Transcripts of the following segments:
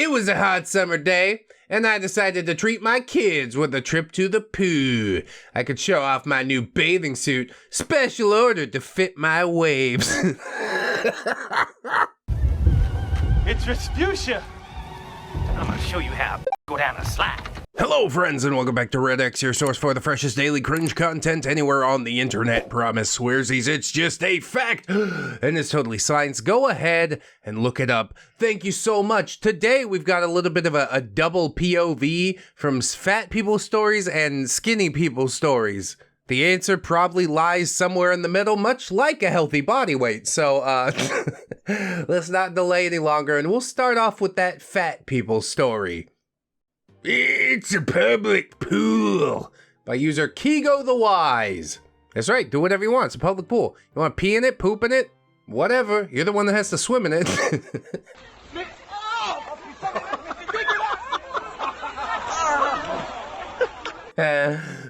It was a hot summer day, and I decided to treat my kids with a trip to the pool. I could show off my new bathing suit, special ordered to fit my waves. It's Respucia! I'm gonna show you how to go down a slide. Hello friends and welcome back to ReddX, your source for the freshest daily cringe content anywhere on the internet. Promise swearsies, it's just a fact and it's totally science. Go ahead and look it up. Thank you so much. Today we've got a little bit of a double POV from fat people stories and skinny people stories. The answer probably lies somewhere in the middle, much like a healthy body weight. So let's not delay any longer and we'll start off with that fat people story. It's a public pool by user Kigo the Wise. That's right, do whatever you want. It's a public pool. You want to pee in it, poop in it, whatever. You're the one that has to swim in it.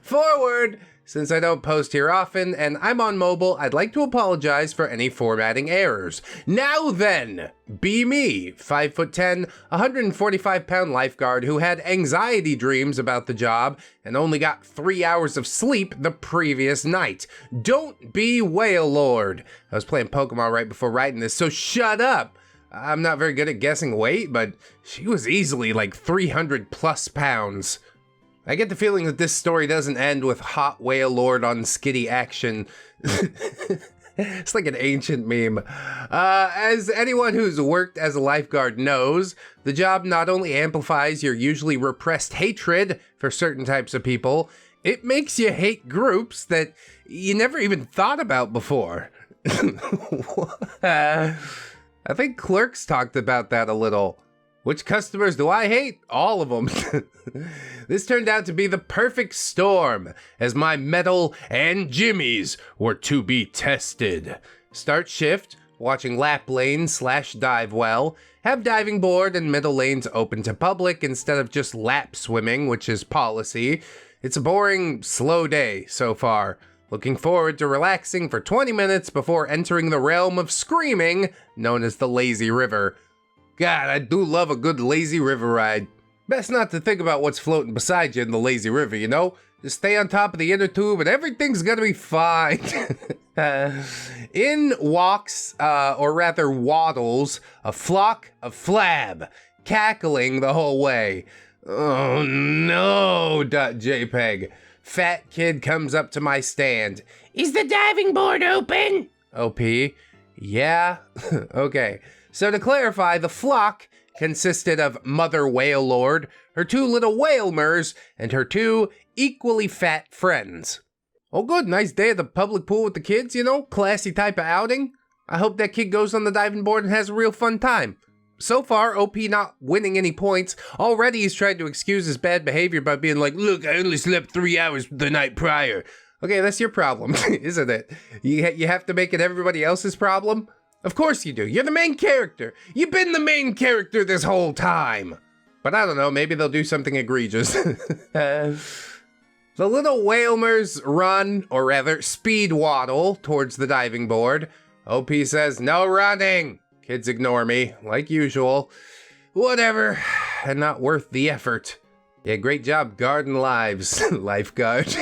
Forward. Since I don't post here often and I'm on mobile, I'd like to apologize for any formatting errors. Now then, be me, 5'10", 145-pound lifeguard who had anxiety dreams about the job and only got 3 hours of sleep the previous night. Don't be Whale Lord. I was playing Pokemon right before writing this, so shut up. I'm not very good at guessing weight, but she was easily like 300 plus pounds. I get the feeling that this story doesn't end with hot whale lord on skitty action. It's like an ancient meme. As anyone who's worked as a lifeguard knows, the job not only amplifies your usually repressed hatred for certain types of people, it makes you hate groups that you never even thought about before. I think Clerks talked about that a little. Which customers do I hate? All of them. This turned out to be the perfect storm, as my metal and jimmies were to be tested. Start shift, watching lap lane / dive well, have diving board and middle lanes open to public instead of just lap swimming, which is policy. It's a boring, slow day so far. Looking forward to relaxing for 20 minutes before entering the realm of screaming, known as the lazy river. God, I do love a good lazy river ride. Best not to think about what's floating beside you in the lazy river, you know? Just stay on top of the inner tube and everything's gonna be fine. In walks, or rather waddles, a flock of flab, cackling the whole way. Oh no, .jpg. Fat kid comes up to my stand. Is the diving board open? OP. Yeah? Okay. So to clarify, the flock consisted of Mother Whale Lord, her 2 little whalemers, and her 2 equally fat friends. Oh good, nice day at the public pool with the kids, you know? Classy type of outing. I hope that kid goes on the diving board and has a real fun time. So far, OP not winning any points. Already he's tried to excuse his bad behavior by being like, look, I only slept 3 hours the night prior. Okay, that's your problem, isn't it? You have to make it everybody else's problem? Of course you do. You're the main character. You've been the main character this whole time. But I don't know, maybe they'll do something egregious. The little whalemers run, or rather speed waddle, towards the diving board. OP says, no running. Kids ignore me, like usual. Whatever, and not worth the effort. Yeah, great job guarding lives, lifeguard.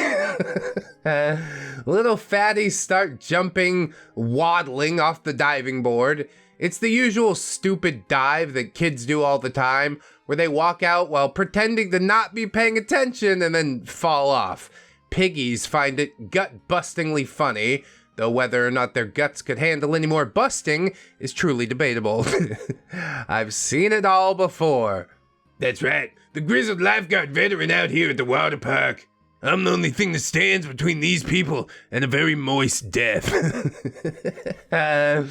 Little fatties start jumping, waddling off the diving board. It's the usual stupid dive that kids do all the time, where they walk out while pretending to not be paying attention and then fall off. Piggies find it gut-bustingly funny, though whether or not their guts could handle any more busting is truly debatable. I've seen it all before. That's right, the grizzled lifeguard veteran out here at the water park. I'm the only thing that stands between these people and a very moist death. Can't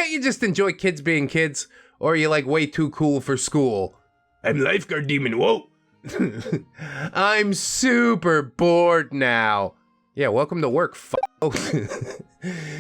you just enjoy kids being kids? Or are you like way too cool for school? I'm lifeguard demon, whoa. I'm super bored now. Yeah, welcome to work, f***o.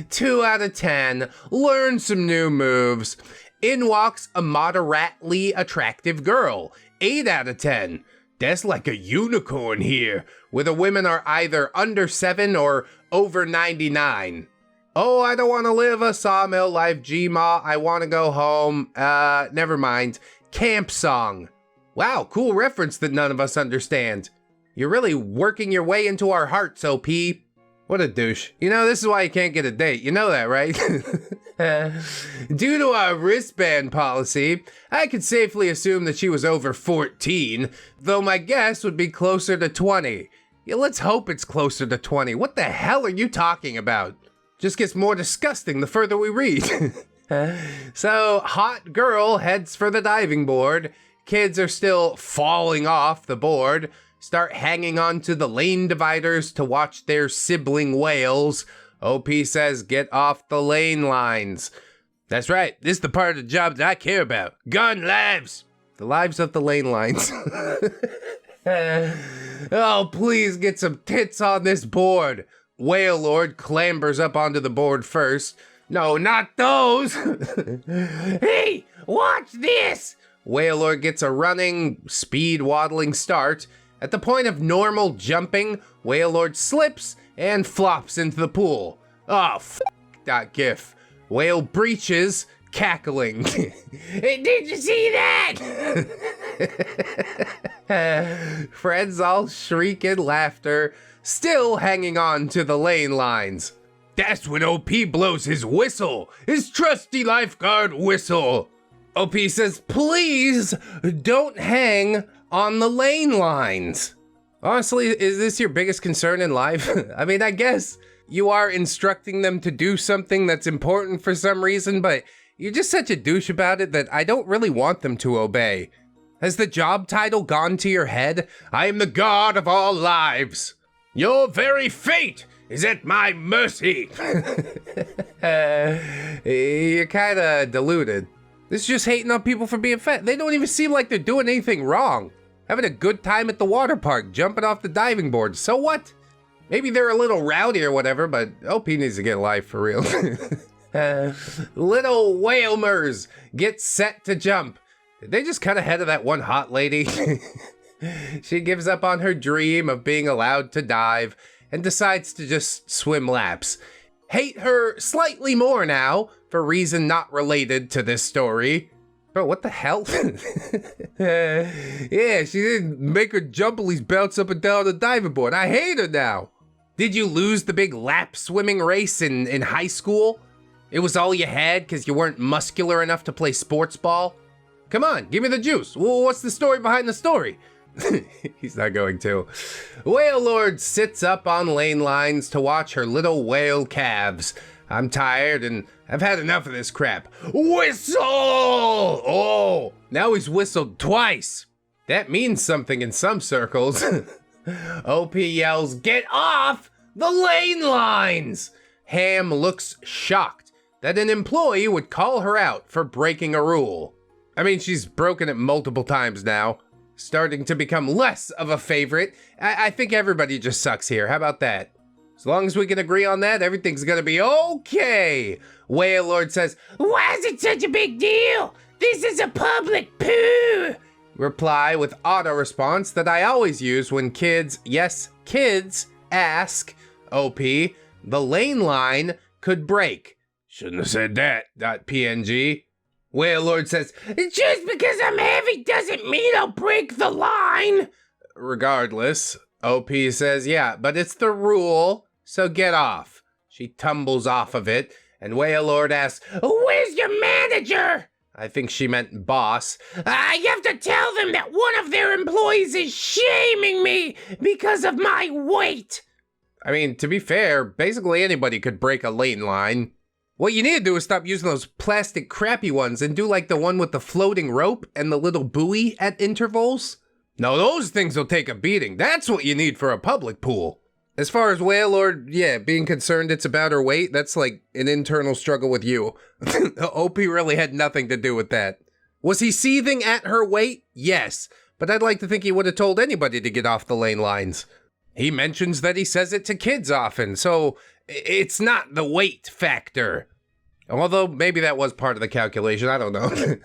2 out of 10, learn some new moves. In walks a moderately attractive girl, 8 out of 10. That's like a unicorn here, where the women are either under 7 or over 99. Oh, I don't want to live a sawmill life, Gma. I want to go home. Never mind. camp song. Wow, cool reference that none of us understand. You're really working your way into our hearts, OP. What a douche. You know, this is why you can't get a date. You know that, right? Due to our wristband policy, I could safely assume that she was over 14, though my guess would be closer to 20. Yeah, let's hope it's closer to 20. What the hell are you talking about? Just gets more disgusting the further we read. So, hot girl heads for the diving board. Kids are still falling off the board. Start hanging onto the lane dividers to watch their sibling whales. OP says get off the lane lines. That's right, this is the part of the job that I care about. Gun lives! The lives of the lane lines. Oh, please get some tits on this board. Whale Lord clambers up onto the board first. No, not those! Hey, watch this! Whale Lord gets a running, speed waddling start. At the point of normal jumping, Whale Lord slips and flops into the pool. Oh, that gif. Whale breaches, cackling. Did you see that? Friends all shriek in laughter, still hanging on to the lane lines. That's when OP blows his whistle, his trusty lifeguard whistle. OP says, please don't hang on the lane lines. Honestly, is this your biggest concern in life? I mean, I guess you are instructing them to do something that's important for some reason, but you're just such a douche about it that I don't really want them to obey. Has the job title gone to your head? I am the god of all lives. Your very fate is at my mercy. You're kinda deluded. This is just hating on people for being fat. They don't even seem like they're doing anything wrong. Having a good time at the water park, jumping off the diving board. So what? Maybe they're a little rowdy or whatever, but OP needs to get a life for real. Little whalemers get set to jump. Did they just cut ahead of that one hot lady? She gives up on her dream of being allowed to dive and decides to just swim laps. Hate her slightly more now, for reason not related to this story. Bro, what the hell? Yeah, she didn't make her jump at least bounce up and down the diving board. I hate her now. Did you lose the big lap swimming race in high school? It was all you had because you weren't muscular enough to play sports ball? Come on, give me the juice. Well, what's the story behind the story? He's not going to. Whale Lord sits up on lane lines to watch her little whale calves. I'm tired and I've had enough of this crap. Whistle! Oh, now he's whistled twice. That means something in some circles. OP yells, get off the lane lines! Ham looks shocked that an employee would call her out for breaking a rule. I mean, she's broken it multiple times now. Starting to become less of a favorite. I think everybody just sucks here. How about that? As long as we can agree on that, everything's gonna be okay. Whale Lord says, why is it such a big deal? This is a public poo. Reply with auto response that I always use when kids, yes, kids, ask, OP, the lane line could break. Shouldn't have said that, .png. Whale Lord says, just because I'm heavy doesn't mean I'll break the line. Regardless, OP says, yeah, but it's the rule, so get off. She tumbles off of it, and Whale Lord asks, where's your manager? I think she meant boss. I have to tell them that one of their employees is shaming me because of my weight. I mean, to be fair, basically anybody could break a lane line. What you need to do is stop using those plastic crappy ones and do like the one with the floating rope and the little buoy at intervals. No, those things will take a beating. That's what you need for a public pool. As far as Whale Lord, yeah, being concerned it's about her weight, that's like an internal struggle with you. OP really had nothing to do with that. Was he seething at her weight? Yes, but I'd like to think he would have told anybody to get off the lane lines. He mentions that he says it to kids often, so it's not the weight factor. Although maybe that was part of the calculation, I don't know.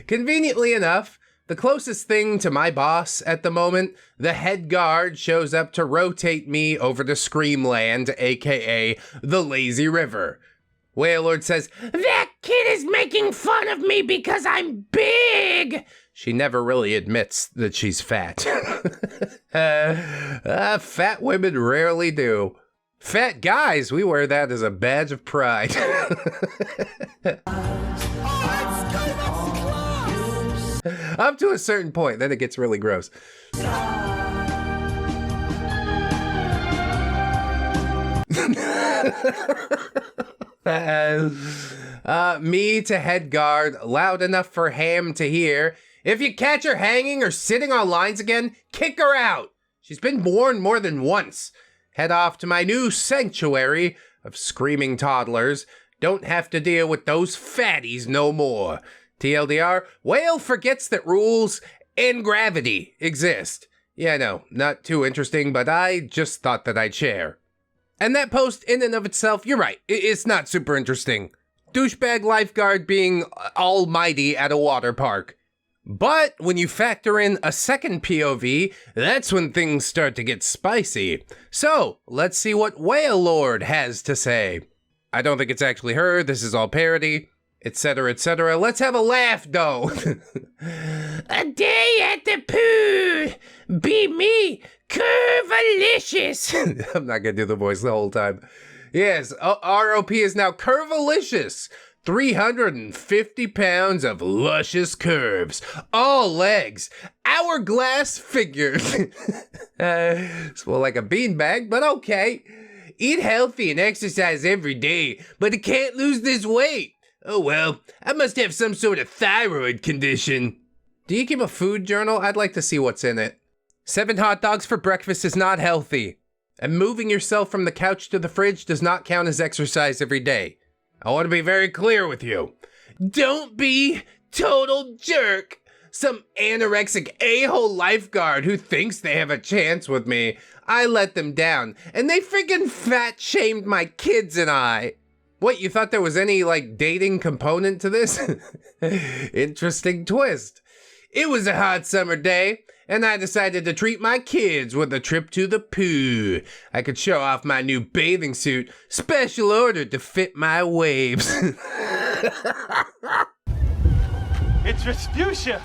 Conveniently enough, the closest thing to my boss at the moment, the head guard shows up to rotate me over to Screamland, aka the Lazy River. Whale Lord says, "That kid is making fun of me because I'm big." She never really admits that she's fat. Fat women rarely do. Fat guys, we wear that as a badge of pride. Up to a certain point, then it gets really gross. Me to head guard, loud enough for Ham to hear. If you catch her hanging or sitting on lines again, kick her out. She's been warned more than once. Head off to my new sanctuary of screaming toddlers. Don't have to deal with those fatties no more. TLDR, Whale forgets that rules and gravity exist. Yeah, no, not too interesting, but I just thought that I'd share. And that post in and of itself, you're right, it's not super interesting. Douchebag lifeguard being almighty at a water park. But when you factor in a second POV, that's when things start to get spicy. So, let's see what Whale Lord has to say. I don't think it's actually her, this is all parody, etc., etc. Let's have a laugh, though. A day at the pool, be me, curvalicious. I'm not gonna do the voice the whole time. Yes, ROP is now curvalicious. 350 pounds of luscious curves, all legs, hourglass figure. It's more like a beanbag, but okay. Eat healthy and exercise every day, but I can't lose this weight. Oh well, I must have some sort of thyroid condition. Do you keep a food journal? I'd like to see what's in it. 7 hot dogs for breakfast is not healthy. And moving yourself from the couch to the fridge does not count as exercise every day. I want to be very clear with you. Don't be total jerk. Some anorexic a-hole lifeguard who thinks they have a chance with me. I let them down, and they freaking fat shamed my kids and I. What, you thought there was any, like, dating component to this? Interesting twist. It was a hot summer day, and I decided to treat my kids with a trip to the pool. I could show off my new bathing suit, special ordered to fit my waves. It's Respucia.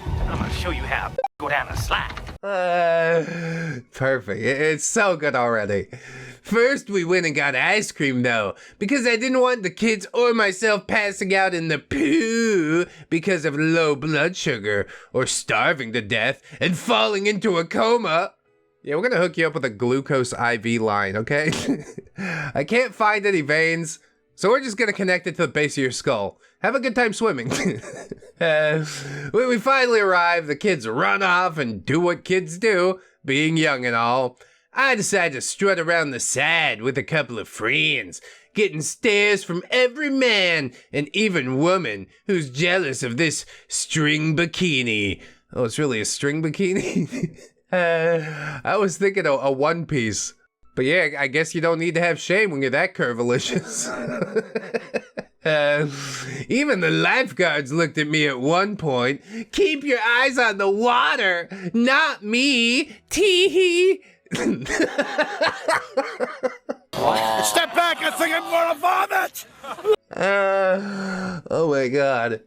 I'm gonna show you how. Go down a slide. Perfect. It's so good already. First, we went and got ice cream, though, because I didn't want the kids or myself passing out in the poo because of low blood sugar or starving to death and falling into a coma. Yeah, we're gonna hook you up with a glucose IV line, okay? I can't find any veins, so we're just gonna connect it to the base of your skull. Have a good time swimming. When we finally arrive, the kids run off and do what kids do, being young and all. I decide to strut around the side with a couple of friends, getting stares from every man and even woman who's jealous of this string bikini. Oh, it's really a string bikini? I was thinking a one piece. But yeah, I guess you don't need to have shame when you're that curvilicious. Even the lifeguards looked at me at one point. Keep your eyes on the water, not me. Tee-hee. Step back, I think I'm gonna vomit! Oh my god.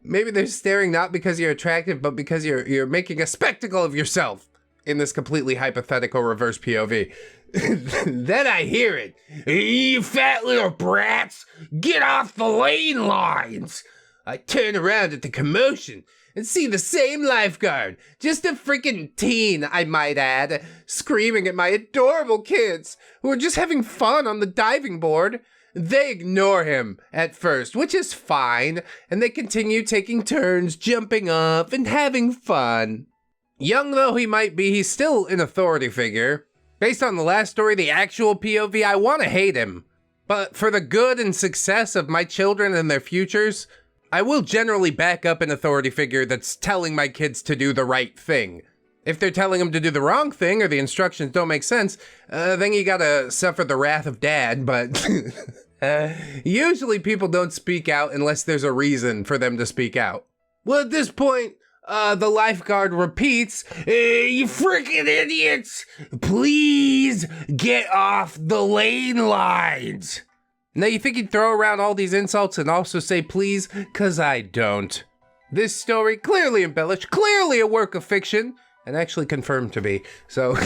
Maybe they're staring not because you're attractive, but because you're making a spectacle of yourself in this completely hypothetical reverse POV. Then I hear it. You fat little brats, get off the lane lines. I turn around at the commotion and see the same lifeguard, just a freaking teen, I might add, screaming at my adorable kids who are just having fun on the diving board. They ignore him at first, which is fine, and they continue taking turns jumping off and having fun. Young though he might be, he's still an authority figure. Based on the last story, the actual POV, I want to hate him. But for the good and success of my children and their futures, I will generally back up an authority figure that's telling my kids to do the right thing. If they're telling them to do the wrong thing or the instructions don't make sense, then you gotta suffer the wrath of dad, but usually people don't speak out unless there's a reason for them to speak out. Well, at this point, the lifeguard repeats, you freaking idiots, please get off the lane lines. Now you think he'd throw around all these insults and also say please? 'Cause I don't. This story, clearly embellished, clearly a work of fiction, and actually confirmed to be. So,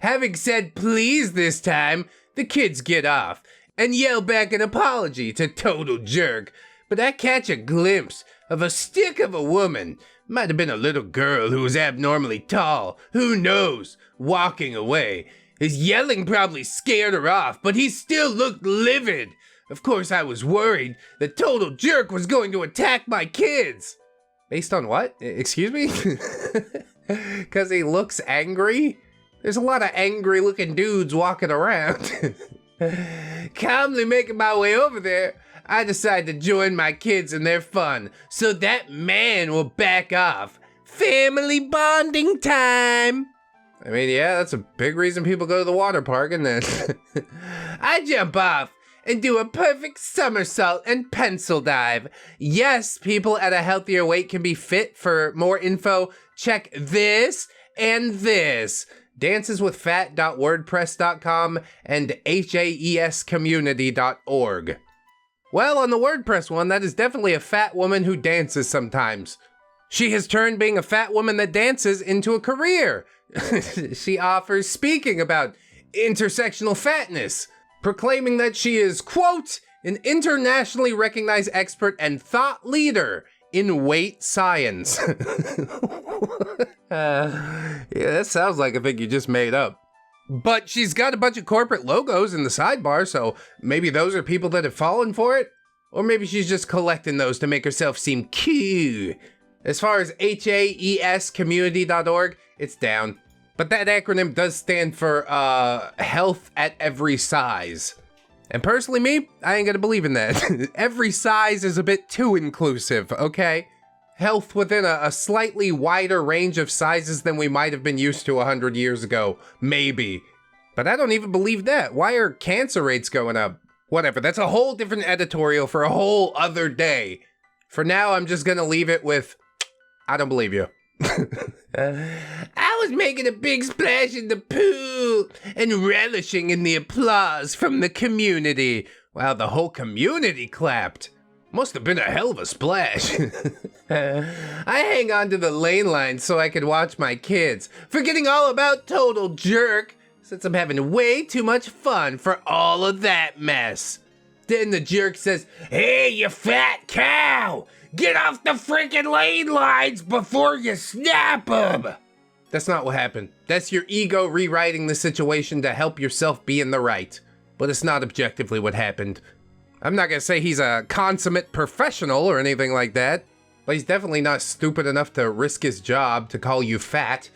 having said please this time, the kids get off and yell back an apology to Total Jerk. But I catch a glimpse of a stick of a woman. Might have been a little girl who was abnormally tall. Who knows? Walking away. His yelling probably scared her off, but he still looked livid. Of course, I was worried that Total Jerk was going to attack my kids. Based on what? Excuse me? Because he looks angry? There's a lot of angry looking dudes walking around. Calmly making my way over there, I decide to join my kids in their fun so that man will back off. Family bonding time. I mean, yeah, that's a big reason people go to the water park, and then I jump off and do a perfect somersault and pencil dive. Yes, people at a healthier weight can be fit. For more info, check this and this. danceswithfat.wordpress.com and haescommunity.org. Well, on the WordPress one, that is definitely a fat woman who dances sometimes. She has turned being a fat woman that dances into a career. She offers speaking about intersectional fatness, proclaiming that she is, quote, an internationally recognized expert and thought leader in weight science. Yeah, that sounds like a thing you just made up. But she's got a bunch of corporate logos in the sidebar, so maybe those are people that have fallen for it? Or maybe she's just collecting those to make herself seem cute. As far as haescommunity.org, it's down. But that acronym does stand for health at every size. And personally me, I ain't gonna believe in that. Every size is a bit too inclusive, okay? Health within a slightly wider range of sizes than we might have been used to 100 years ago, maybe. But I don't even believe that. Why are cancer rates going up? Whatever, that's a whole different editorial for a whole other day. For now, I'm just gonna leave it with, I don't believe you. I was making a big splash in the pool and relishing in the applause from the community. Wow, the whole community clapped. Must have been a hell of a splash. I hang on to the lane line so I could watch my kids, forgetting all about Total Jerk, since I'm having way too much fun for all of that mess. Then the jerk says, "Hey, you fat cow! Get off the freaking lane lines before you snap them!" That's not what happened. That's your ego rewriting the situation to help yourself be in the right. But it's not objectively what happened. I'm not gonna say he's a consummate professional or anything like that, but he's definitely not stupid enough to risk his job to call you fat.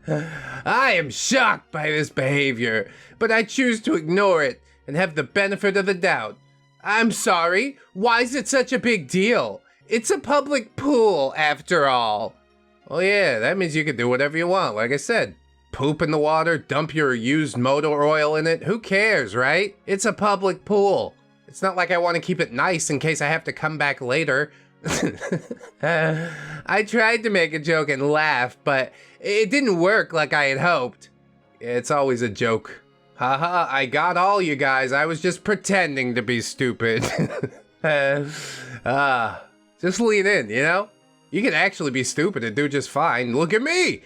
I am shocked by this behavior, but I choose to ignore it and have the benefit of the doubt. I'm sorry, why is it such a big deal? It's a public pool, after all. Oh yeah, that means you can do whatever you want, like I said. Poop in the water, dump your used motor oil in it, who cares, right? It's a public pool. It's not like I want to keep it nice in case I have to come back later. I tried to make a joke and laugh, but it didn't work like I had hoped. It's always a joke. Haha, I got all you guys. I was just pretending to be stupid. Just lean in, you know? You can actually be stupid and do just fine. Look at me!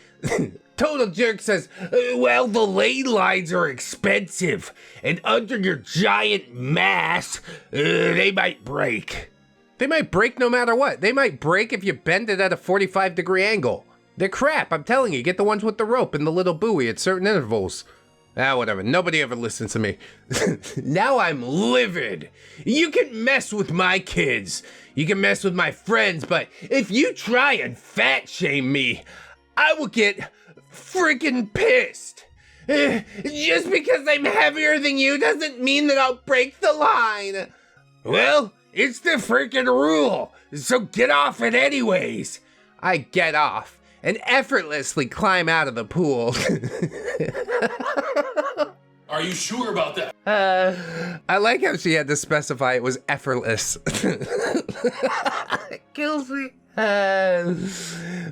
Total Jerk says, well, the lane lines are expensive, and under your giant mass, they might break. They might break no matter what. They might break if you bend it at a 45-degree angle. They're crap, I'm telling you. Get the ones with the rope and the little buoy at certain intervals. Whatever. Nobody ever listens to me. Now I'm livid. You can mess with my kids. You can mess with my friends, but if you try and fat shame me, I will get freaking pissed. Just because I'm heavier than you doesn't mean that I'll break the line. Well, it's the freaking rule, so get off it anyways. I get off and effortlessly climb out of the pool. Are you sure about that? I like how she had to specify it was effortless. It kills me.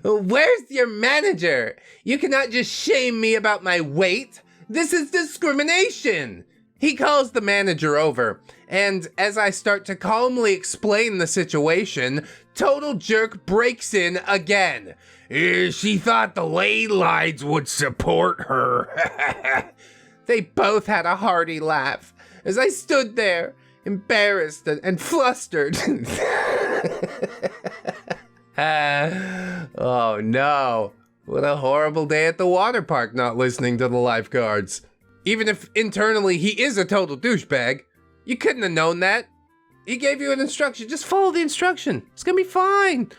Where's your manager? You cannot just shame me about my weight. This is discrimination. He calls the manager over, and as I start to calmly explain the situation, Total Jerk breaks in again. She thought the ley lines would support her. They both had a hearty laugh as I stood there, embarrassed and flustered. Oh no, what a horrible day at the water park not listening to the lifeguards. Even if internally he is a total douchebag, you couldn't have known that. He gave you an instruction, just follow the instruction. It's gonna be fine.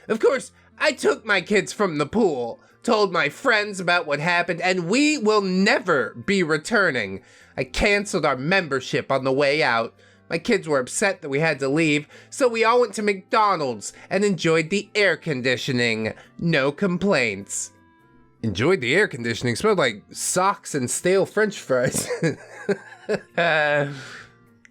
Of course, I took my kids from the pool, told my friends about what happened, and we will never be returning. I canceled our membership on the way out. My kids were upset that we had to leave, so we all went to McDonald's and enjoyed the air conditioning. No complaints. Enjoyed the air conditioning, smelled like socks and stale French fries.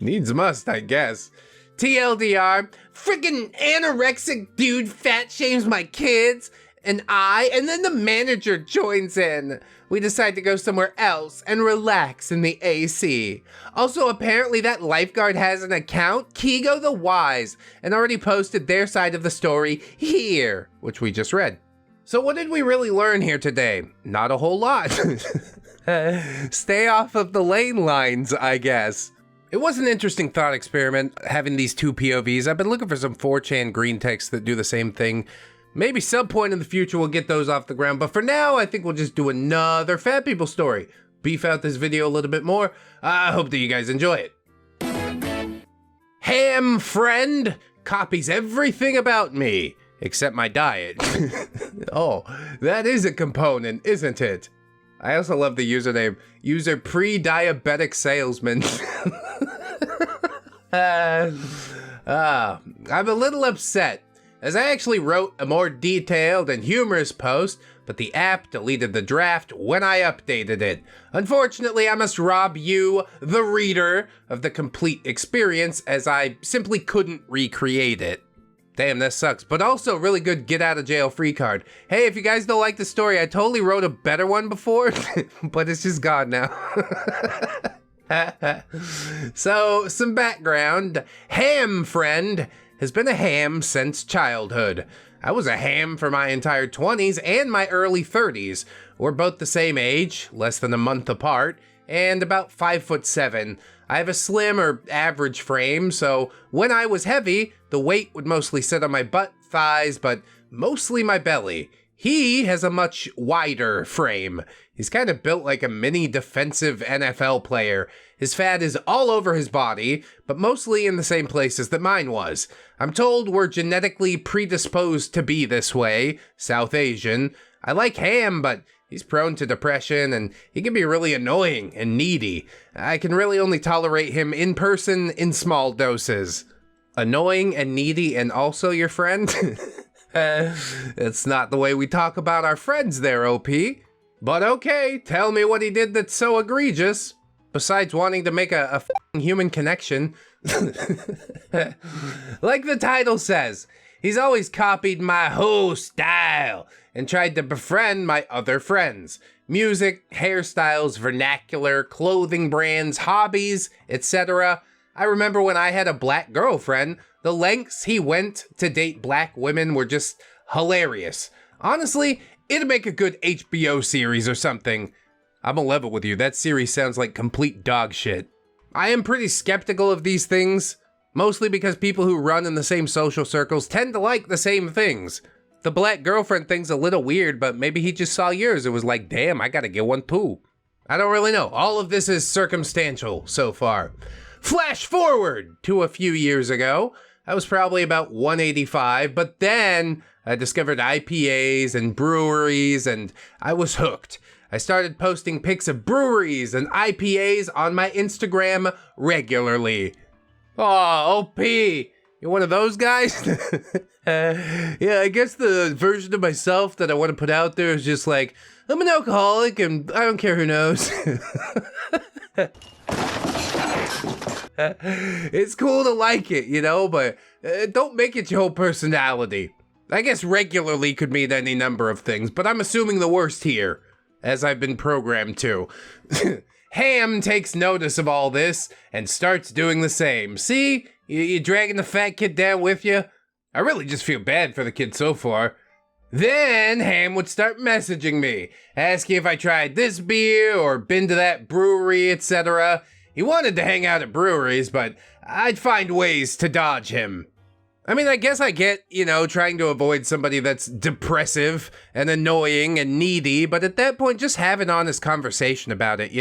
Needs must, I guess. TLDR, friggin' anorexic dude fat shames my kids, and then the manager joins in. We decide to go somewhere else and relax in the AC. Also, apparently that lifeguard has an account, Kigo the Wise, and already posted their side of the story here, which we just read. So what did we really learn here today? Not a whole lot. Stay off of the lane lines, I guess. It was an interesting thought experiment, having these two POVs. I've been looking for some 4chan green texts that do the same thing. Maybe some point in the future we'll get those off the ground, but for now, I think we'll just do another Fat People story. Beef out this video a little bit more. I hope that you guys enjoy it. Ham friend copies everything about me, except my diet. Oh, that is a component, isn't it? I also love the username, user pre-diabetic salesman. I'm a little upset, as I actually wrote a more detailed and humorous post, but the app deleted the draft when I updated it. Unfortunately, I must rob you, the reader, of the complete experience, as I simply couldn't recreate it. Damn, that sucks, but also really good get out of jail free card. Hey, if you guys don't like the story, I totally wrote a better one before, but it's just gone now. So, some background. Ham friend has been a ham since childhood. I was a ham for my entire 20s and my early 30s. We're both the same age, less than a month apart, and about 5'7". I have a slim or average frame, so when I was heavy, the weight would mostly sit on my butt, thighs, but mostly my belly. He has a much wider frame. He's kind of built like a mini defensive NFL player. His fat is all over his body, but mostly in the same places that mine was. I'm told we're genetically predisposed to be this way, South Asian. I like ham, but he's prone to depression, and he can be really annoying and needy. I can really only tolerate him in person in small doses. Annoying and needy and also your friend? It's not the way we talk about our friends there, OP. But okay, tell me what he did that's so egregious, besides wanting to make a f***ing human connection. Like the title says, he's always copied my whole style and tried to befriend my other friends. Music, hairstyles, vernacular, clothing brands, hobbies, etc. I remember when I had a black girlfriend, the lengths he went to date black women were just hilarious. Honestly, it'd make a good HBO series or something. I'm a level with you, that series sounds like complete dog shit. I am pretty skeptical of these things, mostly because people who run in the same social circles tend to like the same things. The black girlfriend thing's a little weird, but maybe he just saw yours and was like, damn, I gotta get one too. I don't really know. All of this is circumstantial so far. Flash forward to a few years ago. I was probably about 185, but then I discovered IPAs and breweries, and I was hooked. I started posting pics of breweries and IPAs on my Instagram regularly. Oh, OP, you're one of those guys? Yeah, I guess the version of myself that I want to put out there is just like, I'm an alcoholic and I don't care who knows. It's cool to like it, you know, but don't make it your whole personality. I guess regularly could mean any number of things, but I'm assuming the worst here, as I've been programmed to. Ham takes notice of all this and starts doing the same. See? You dragging the fat kid down with you? I really just feel bad for the kid so far. Then Ham would start messaging me, asking if I tried this beer or been to that brewery, etc. He wanted to hang out at breweries, but I'd find ways to dodge him. I mean, I guess I get, trying to avoid somebody that's depressive and annoying and needy, but at that point, just have an honest conversation about it,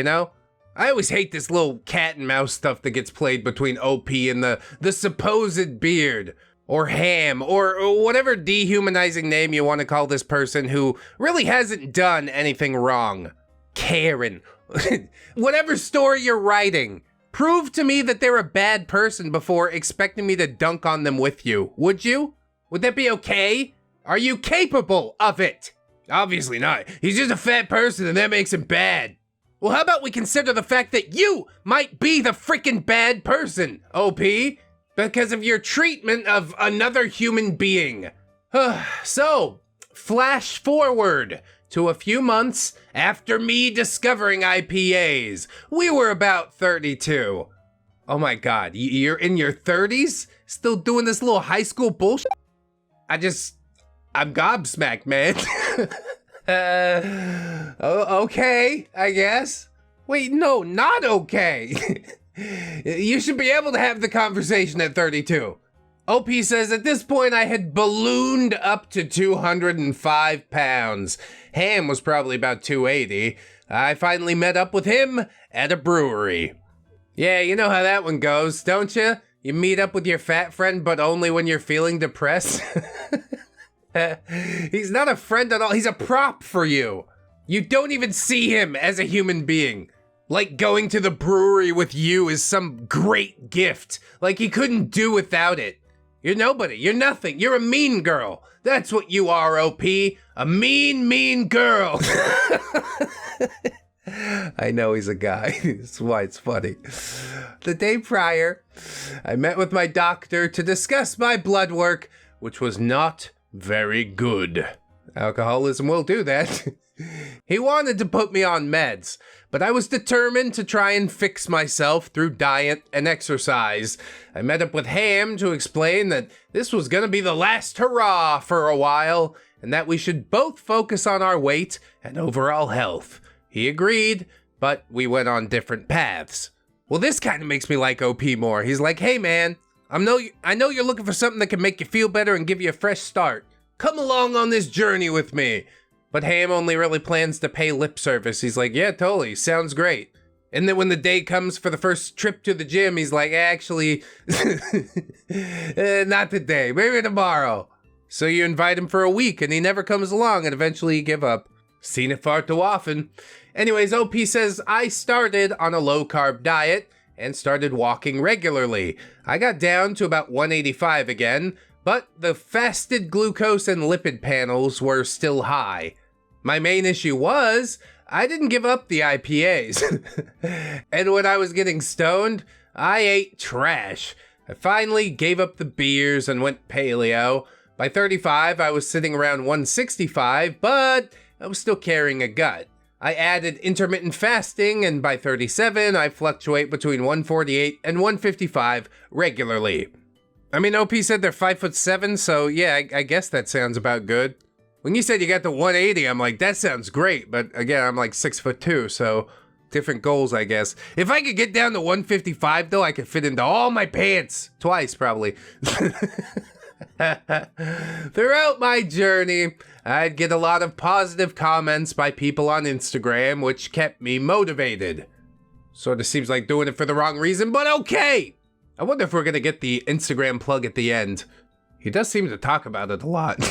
I always hate this little cat and mouse stuff that gets played between OP and the supposed beard, or Ham, or whatever dehumanizing name you want to call this person who really hasn't done anything wrong. Karen. Whatever story you're writing, prove to me that they're a bad person before expecting me to dunk on them with you. Would you? Would that be okay? Are you capable of it? Obviously not. He's just a fat person and that makes him bad. Well, how about we consider the fact that you might be the freaking bad person, OP, because of your treatment of another human being. So, flash forward to a few months after me discovering IPAs. We were about 32. Oh my God, you're in your 30s? Still doing this little high school bullshit? I'm gobsmacked, man. Okay, I guess. Wait, no, not okay. You should be able to have the conversation at 32. OP says at this point I had ballooned up to 205 pounds. Ham was probably about 280. I finally met up with him at a brewery. Yeah, you know how that one goes, don't you? You meet up with your fat friend, but only when you're feeling depressed. He's not a friend at all. He's a prop for you. You don't even see him as a human being. Like going to the brewery with you is some great gift. Like he couldn't do without it. You're nobody. You're nothing. You're a mean girl. That's what you are, OP. A mean girl. I know he's a guy. That's why it's funny. The day prior, I met with my doctor to discuss my blood work, which was not very good. Alcoholism will do that. He wanted to put me on meds, but I was determined to try and fix myself through diet and exercise. I met up with Ham to explain that this was gonna be the last hurrah for a while, and that we should both focus on our weight and overall health. He agreed, but we went on different paths. Well, this kind of makes me like OP more. He's like, hey man, I know you're looking for something that can make you feel better and give you a fresh start. Come along on this journey with me. But Ham only really plans to pay lip service. He's like, yeah, totally, sounds great. And then when the day comes for the first trip to the gym, he's like, actually, not today, maybe tomorrow. So you invite him for a week and he never comes along and eventually you give up. Seen it far too often. Anyways, OP says, I started on a low-carb diet and started walking regularly. I got down to about 185 again, but the fasted glucose and lipid panels were still high. My main issue was, I didn't give up the IPAs. And when I was getting stoned, I ate trash. I finally gave up the beers and went paleo. By 35, I was sitting around 165, but I was still carrying a gut. I added intermittent fasting, and by 37, I fluctuate between 148 and 155 regularly. I mean, OP said they're 5'7", so yeah, I guess that sounds about good. When you said you got to 180, I'm like, that sounds great, but again, I'm like 6'2", so different goals, I guess. If I could get down to 155, though, I could fit into all my pants. Twice, probably. Throughout my journey, I'd get a lot of positive comments by people on Instagram, which kept me motivated. Sort of seems like doing it for the wrong reason, but okay! I wonder if we're gonna get the Instagram plug at the end. He does seem to talk about it a lot.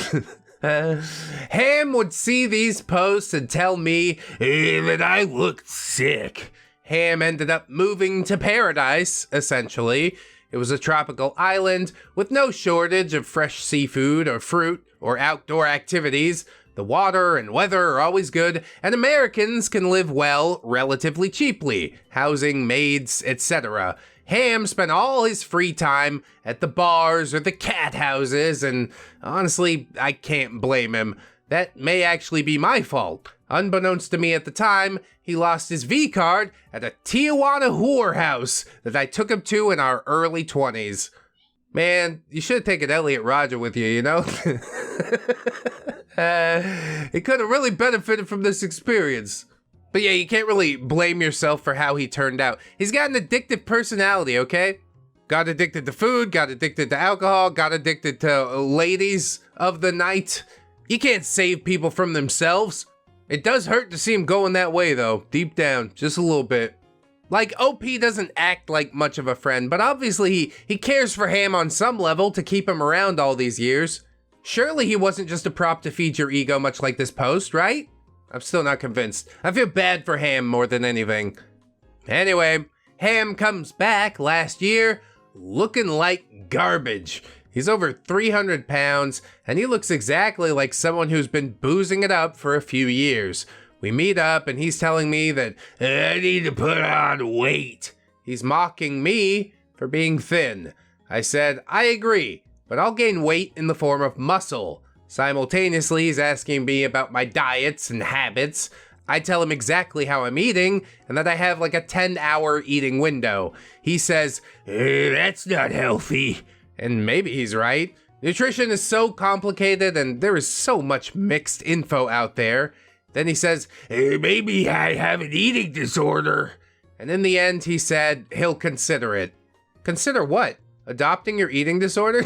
Ham would see these posts and tell me that I looked sick. Ham ended up moving to paradise, essentially. It was a tropical island with no shortage of fresh seafood or fruit or outdoor activities. The water and weather are always good, and Americans can live well relatively cheaply, housing, maids, etc. Ham spent all his free time at the bars or the cat houses, and honestly, I can't blame him. That may actually be my fault. Unbeknownst to me at the time, he lost his V-card at a Tijuana whorehouse that I took him to in our early 20s. Man, you should have taken Elliot Roger with you, you know? He could have really benefited from this experience. But yeah, you can't really blame yourself for how he turned out. He's got an addictive personality, okay? Got addicted to food, got addicted to alcohol, got addicted to ladies of the night. You can't save people from themselves. It does hurt to see him going that way, though, deep down, just a little bit. Like, OP doesn't act like much of a friend, but obviously he cares for Ham on some level to keep him around all these years. Surely he wasn't just a prop to feed your ego, much like this post, right? I'm still not convinced. I feel bad for Ham more than anything. Anyway, Ham comes back last year looking like garbage. He's over 300 pounds, and he looks exactly like someone who's been boozing it up for a few years. We meet up, and he's telling me that I need to put on weight. He's mocking me for being thin. I said, I agree, but I'll gain weight in the form of muscle. Simultaneously, he's asking me about my diets and habits. I tell him exactly how I'm eating, and that I have like a 10-hour eating window. He says, that's not healthy. And maybe he's right. Nutrition is so complicated and there is so much mixed info out there. Then he says, maybe I have an eating disorder. And in the end, he said he'll consider it. Consider what? Adopting your eating disorder?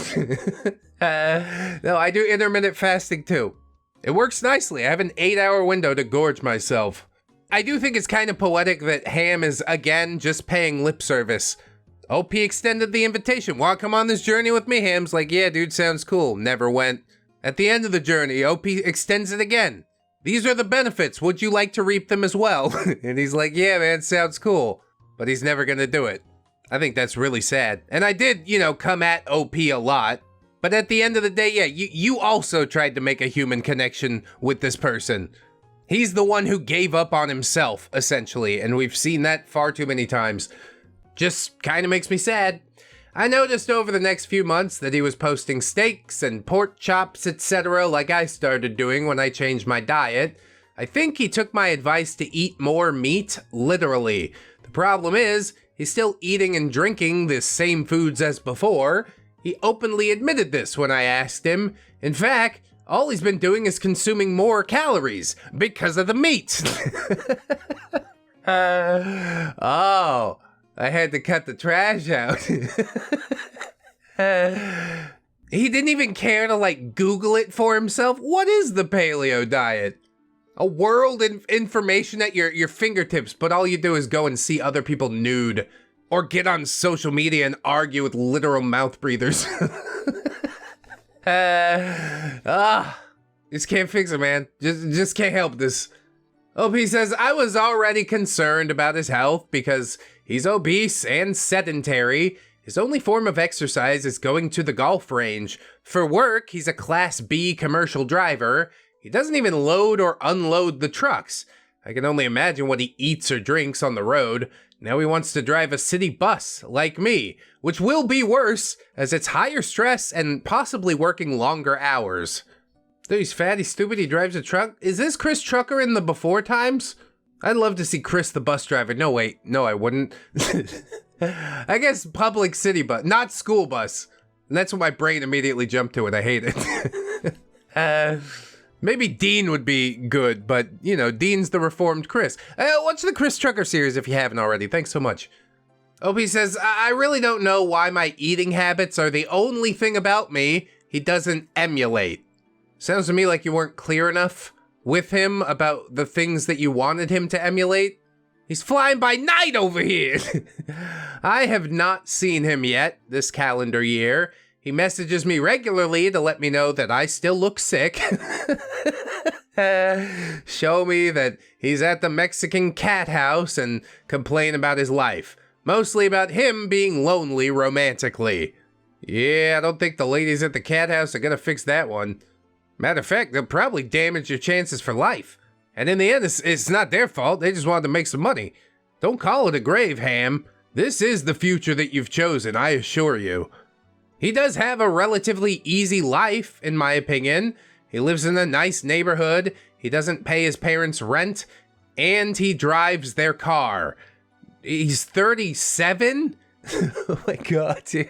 No, I do intermittent fasting too. It works nicely. I have an 8-hour window to gorge myself. I do think it's kind of poetic that Ham is, again, just paying lip service. OP extended the invitation. Want to come on this journey with me? Ham's like, yeah, dude, sounds cool. Never went. At the end of the journey, OP extends it again. These are the benefits. Would you like to reap them as well? And he's like, yeah, man, sounds cool. But he's never gonna do it. I think that's really sad. And I did, come at OP a lot. But at the end of the day, yeah, you also tried to make a human connection with this person. He's the one who gave up on himself, essentially. And we've seen that far too many times. Just kind of makes me sad. I noticed over the next few months that he was posting steaks and pork chops, etc. like I started doing when I changed my diet. I think he took my advice to eat more meat, literally. The problem is, he's still eating and drinking the same foods as before. He openly admitted this when I asked him. In fact, all he's been doing is consuming more calories because of the meat. Oh. I had to cut the trash out. He didn't even care to Google it for himself. What is the paleo diet? A world of information at your fingertips, but all you do is go and see other people nude or get on social media and argue with literal mouth breathers. Just can't fix it, man. Just can't help this. OP says, I was already concerned about his health because he's obese and sedentary. His only form of exercise is going to the golf range. For work, he's a Class B commercial driver. He doesn't even load or unload the trucks. I can only imagine what he eats or drinks on the road. Now he wants to drive a city bus, like me, which will be worse, as it's higher stress and possibly working longer hours. Dude, he's fat, he's stupid, he drives a truck. Is this Chris Trucker in the before times? I'd love to see Chris the bus driver. No, wait. No, I wouldn't. I guess public city bus, not school bus. And that's what my brain immediately jumped to, and I hate it. Maybe Dean would be good, but, Dean's the reformed Chris. Watch the Chris Trucker series if you haven't already. Thanks so much. OP says, I really don't know why my eating habits are the only thing about me he doesn't emulate. Sounds to me like you weren't clear enough with him about the things that you wanted him to emulate. He's flying by night over here. I have not seen him yet this calendar year. He messages me regularly to let me know that I still look sick. Show me that he's at the Mexican cat house and complain about his life. Mostly about him being lonely romantically. Yeah, I don't think the ladies at the cat house are gonna fix that one. Matter of fact, they'll probably damage your chances for life. And in the end, it's not their fault. They just wanted to make some money. Don't call it a grave, Ham. This is the future that you've chosen, I assure you. He does have a relatively easy life, in my opinion. he lives in a nice neighborhood, he doesn't pay his parents rent, and he drives their car. He's 37? Oh my god, dude.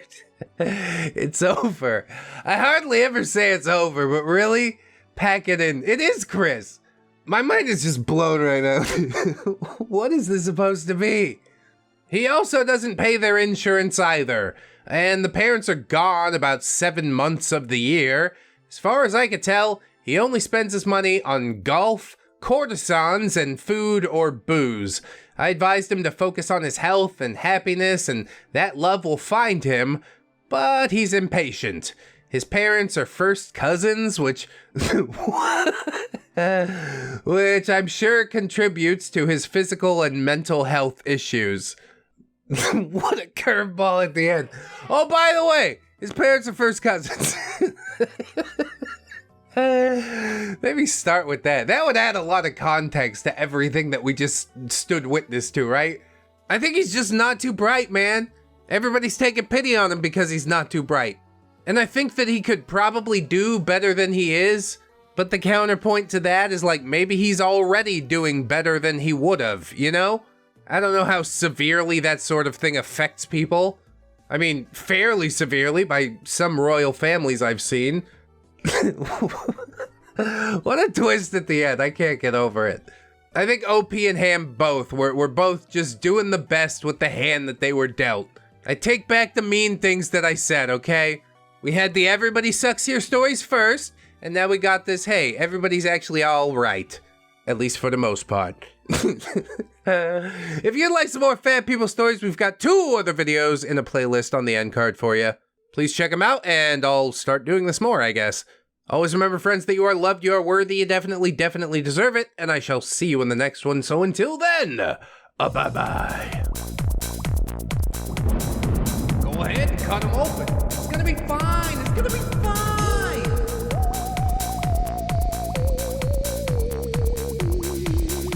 It's over. I hardly ever say it's over, but really? Pack it in. It is Chris. My mind is just blown right now. What is this supposed to be? He also doesn't pay their insurance either, and the parents are gone about 7 months of the year. As far as I could tell, he only spends his money on golf, courtesans, and food or booze. I advised him to focus on his health and happiness, and that love will find him, but he's impatient. His parents are first cousins, which I'm sure contributes to his physical and mental health issues. What a curveball at the end. Oh, by the way, his parents are first cousins. Maybe start with that. That would add a lot of context to everything that we just stood witness to, right? I think he's just not too bright, man. Everybody's taking pity on him because he's not too bright. And I think that he could probably do better than he is, but the counterpoint to that is like maybe he's already doing better than he would have, you know? I don't know how severely that sort of thing affects people. I mean, fairly severely by some royal families I've seen. What a twist at the end. I can't get over it. I think OP and Ham both were both just doing the best with the hand that they were dealt. I take back the mean things that I said, okay? We had the everybody sucks here stories first, and now we got this, hey, everybody's actually all right. At least for the most part. If you'd like some more Fat People stories, we've got 2 other videos in a playlist on the end card for you. Please check them out, and I'll start doing this more, I guess. Always remember, friends, that you are loved, you are worthy, you definitely deserve it, and I shall see you in the next one. So until then, bye-bye. Go ahead and cut them open. It's gonna be fine. It's gonna be fine.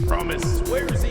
Promise, swears